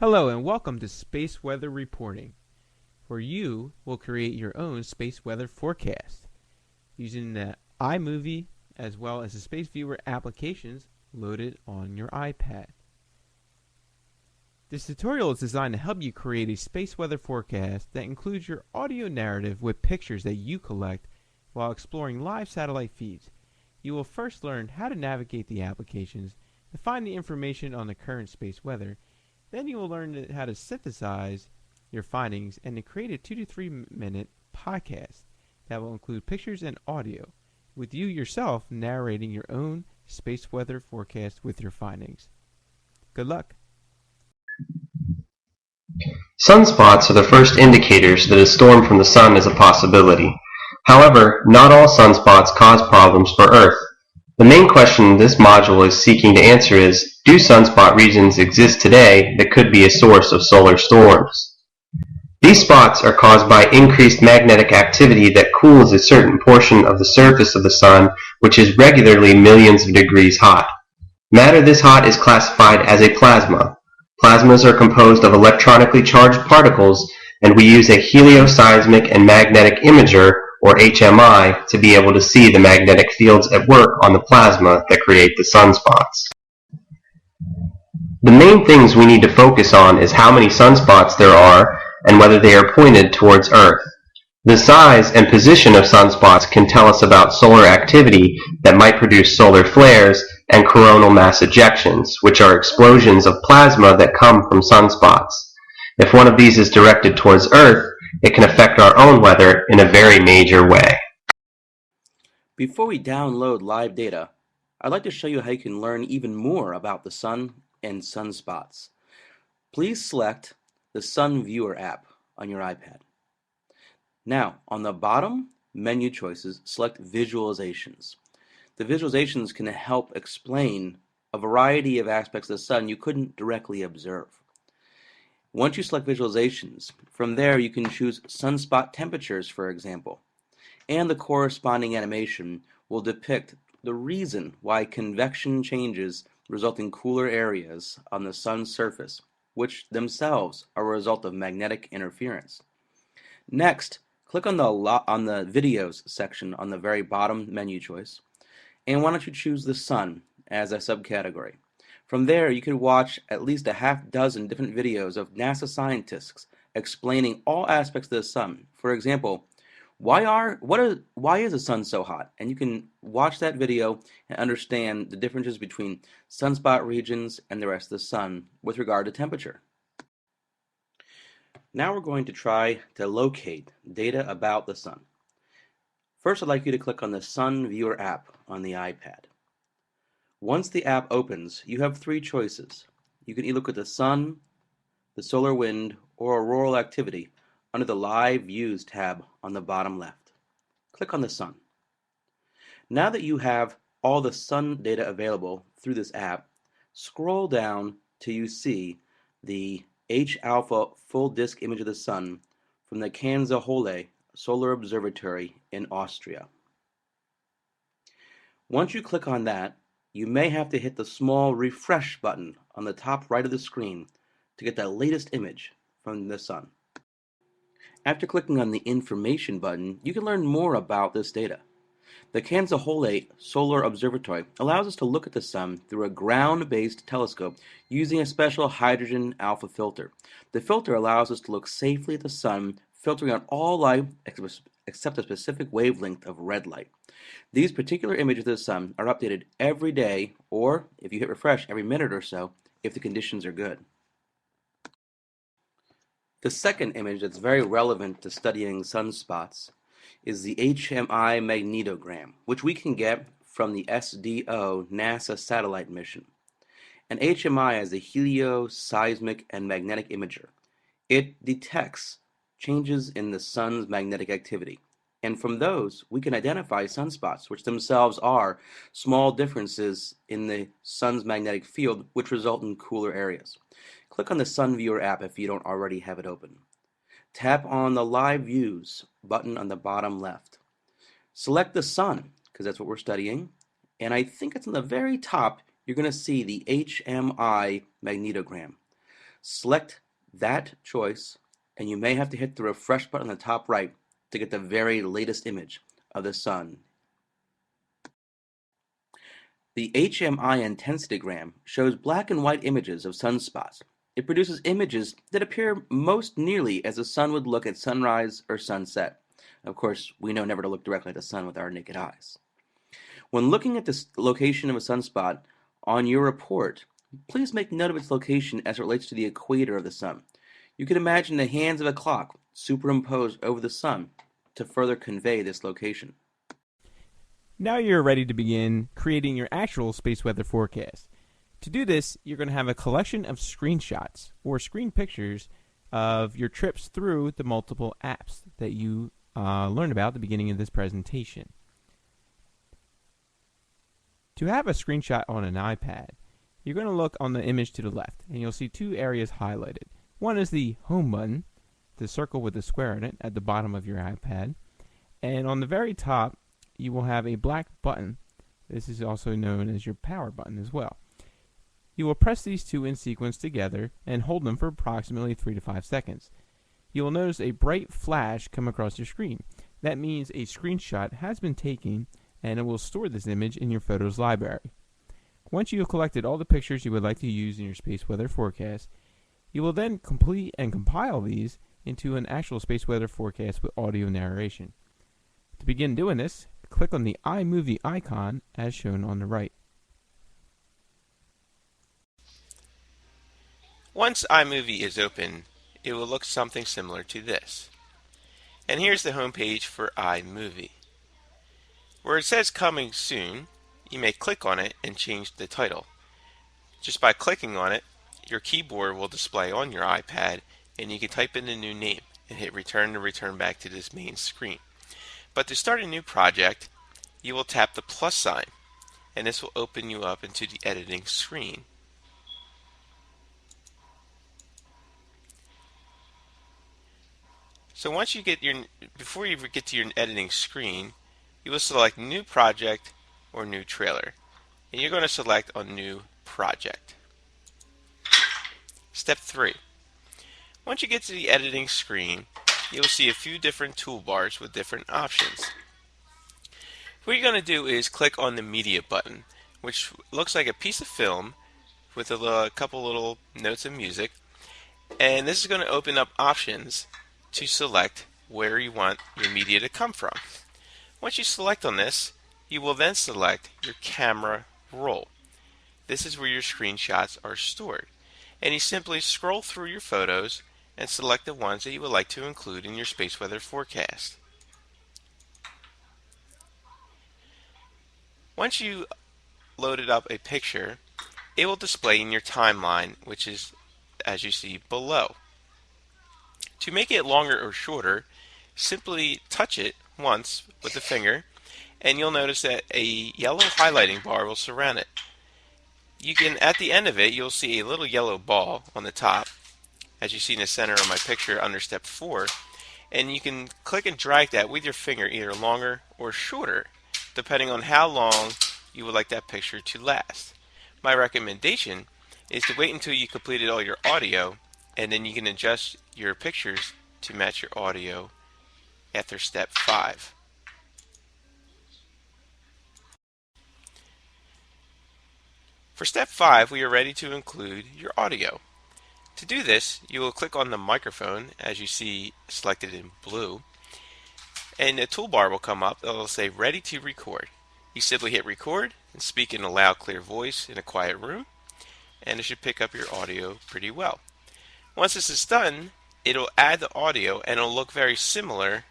Hello and welcome to Space Weather Reporting, where you will create your own space weather forecast using the iMovie as well as the Space Viewer applications loaded on your iPad. This tutorial is designed to help you create a space weather forecast that includes your audio narrative with pictures that you collect while exploring live satellite feeds. You will first learn how to navigate the applications to find the information on the current space weather. Then you will learn how to synthesize your findings and to create a 2 to 3 minute podcast that will include pictures and audio, with you yourself narrating your own space weather forecast with your findings. Good luck. Sunspots are the first indicators that a storm from the sun is a possibility. However, not all sunspots cause problems for Earth. The main question this module is seeking to answer is, do sunspot regions exist today that could be a source of solar storms? These spots are caused by increased magnetic activity that cools a certain portion of the surface of the sun, which is regularly millions of degrees hot. Matter this hot is classified as a plasma. Plasmas are composed of electronically charged particles, and we use a helioseismic and magnetic imager, or HMI, to be able to see the magnetic fields at work on the plasma that create the sunspots. The main things we need to focus on is how many sunspots there are and whether they are pointed towards Earth. The size and position of sunspots can tell us about solar activity that might produce solar flares and coronal mass ejections, which are explosions of plasma that come from sunspots. If one of these is directed towards Earth, it can affect our own weather in a very major way. Before we download live data, I'd like to show you how you can learn even more about the sun and sunspots. Please select the Sun Viewer app on your iPad. Now, on the bottom menu choices, select Visualizations. The visualizations can help explain a variety of aspects of the sun you couldn't directly observe. Once you select visualizations, from there you can choose sunspot temperatures, for example, and the corresponding animation will depict the reason why convection changes result in cooler areas on the sun's surface, which themselves are a result of magnetic interference. Next, click on the Videos section on the very bottom menu choice, and why don't you choose the sun as a subcategory. From there, you can watch at least a half dozen different videos of NASA scientists explaining all aspects of the sun. For example, why is the sun so hot? And you can watch that video and understand the differences between sunspot regions and the rest of the sun with regard to temperature. Now we're going to try to locate data about the sun. First, I'd like you to click on the Sun Viewer app on the iPad. Once the app opens, you have three choices. You can either look at the sun, the solar wind, or auroral activity under the Live Views tab on the bottom left. Click on the sun. Now that you have all the sun data available through this app, scroll down till you see the H-alpha full disk image of the sun from the Kanzahole Solar Observatory in Austria. Once you click on that, you may have to hit the small refresh button on the top right of the screen to get the latest image from the sun. After clicking on the information button, you can learn more about this data. The Kanzahole Solar Observatory allows us to look at the sun through a ground-based telescope using a special hydrogen alpha filter. The filter allows us to look safely at the sun, filtering out all light except a specific wavelength of red light. These particular images of the sun are updated every day, or if you hit refresh, every minute or so, if the conditions are good. The second image that's very relevant to studying sunspots is the HMI Magneto Graham, which we can get from the SDO NASA satellite mission. And HMI is a helioseismic and magnetic imager. It detects changes in the sun's magnetic activity. And from those, we can identify sunspots, which themselves are small differences in the sun's magnetic field, which result in cooler areas. Click on the Sun Viewer app if you don't already have it open. Tap on the Live Views button on the bottom left. Select the sun, because that's what we're studying. And I think it's on the very top, you're going to see the HMI Magneto Graham. Select that choice, and you may have to hit the refresh button on the top right to get the very latest image of the sun. The HMI Intensity Graham shows black and white images of sunspots. It produces images that appear most nearly as the sun would look at sunrise or sunset. Of course, we know never to look directly at the sun with our naked eyes. When looking at the location of a sunspot on your report, please make note of its location as it relates to the equator of the sun. You can imagine the hands of a clock superimposed over the sun to further convey this location. Now you're ready to begin creating your actual space weather forecast. To do this, you're going to have a collection of screenshots or screen pictures of your trips through the multiple apps that you learned about at the beginning of this presentation. To have a screenshot on an iPad, you're going to look on the image to the left, and you'll see two areas highlighted. One is the home button, the circle with the square in it at the bottom of your iPad, and on the very top, you will have a black button. This is also known as your power button as well. You will press these two in sequence together and hold them for approximately 3 to 5 seconds. You will notice a bright flash come across your screen. That means a screenshot has been taken, and it will store this image in your photos library. Once you have collected all the pictures you would like to use in your space weather forecast, you will then complete and compile these into an actual space weather forecast with audio narration. To begin doing this, click on the iMovie icon as shown on the right. Once iMovie is open, it will look something similar to this. And here's the home page for iMovie. Where it says Coming Soon, you may click on it and change the title. Just by clicking on it, your keyboard will display on your iPad and you can type in the new name and hit return to return back to this main screen. But to start a new project, you will tap the plus sign, and this will open you up into the editing screen. So before you get to your editing screen, you will select New Project or New Trailer, and you're going to select on New Project. Step 3. Once you get to the editing screen, you'll see a few different toolbars with different options. What you're going to do is click on the Media button, which looks like a piece of film with a couple little notes of music, and this is going to open up options to select where you want your media to come from. Once you select on this, you will then select your camera roll. This is where your screenshots are stored, and you simply scroll through your photos and select the ones that you would like to include in your space weather forecast. Once you loaded up a picture, it will display in your timeline, which is as you see below. To make it longer or shorter, simply touch it once with the finger and you'll notice that a yellow highlighting bar will surround it. At the end of it, you'll see a little yellow ball on the top, as you see in the center of my picture under step 4, and you can click and drag that with your finger either longer or shorter, depending on how long you would like that picture to last. My recommendation is to wait until you completed all your audio, and then you can adjust your pictures to match your audio after step 5. For step 5, we are ready to include your audio. To do this, you will click on the microphone, as you see selected in blue, and a toolbar will come up that will say ready to record. You simply hit record and speak in a loud, clear voice in a quiet room, and it should pick up your audio pretty well. Once this is done, it'll add the audio and it'll look very similar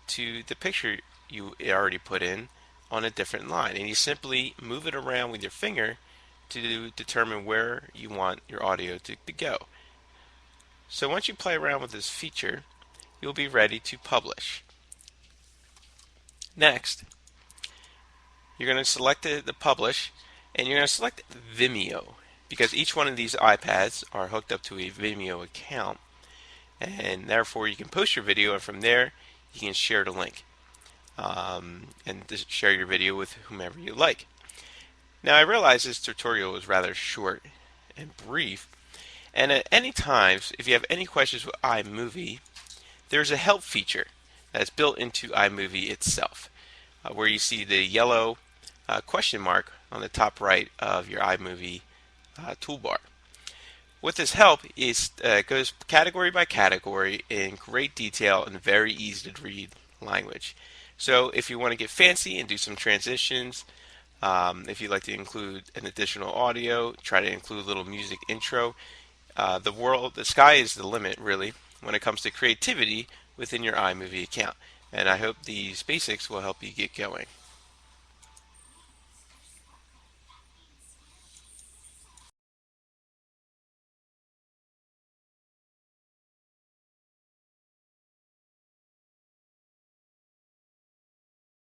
to the picture you already put in on a different line, and you simply move it around with your finger to determine where you want your audio to go. So once you play around with this feature, you'll be ready to publish. Next, you're going to select the publish, and you're going to select Vimeo, because each one of these iPads are hooked up to a Vimeo account, and therefore you can post your video, and from there you can share the link and just share your video with whomever you like. Now I realize this tutorial is rather short and brief, And at any time, if you have any questions with iMovie, there's a help feature that's built into iMovie itself, where you see the yellow question mark on the top right of your iMovie toolbar. With this help, it goes category by category in great detail and very easy to read language. So if you want to get fancy and do some transitions, if you'd like to include an additional audio, try to include a little music intro, the sky is the limit, really, when it comes to creativity within your iMovie account. And I hope these basics will help you get going.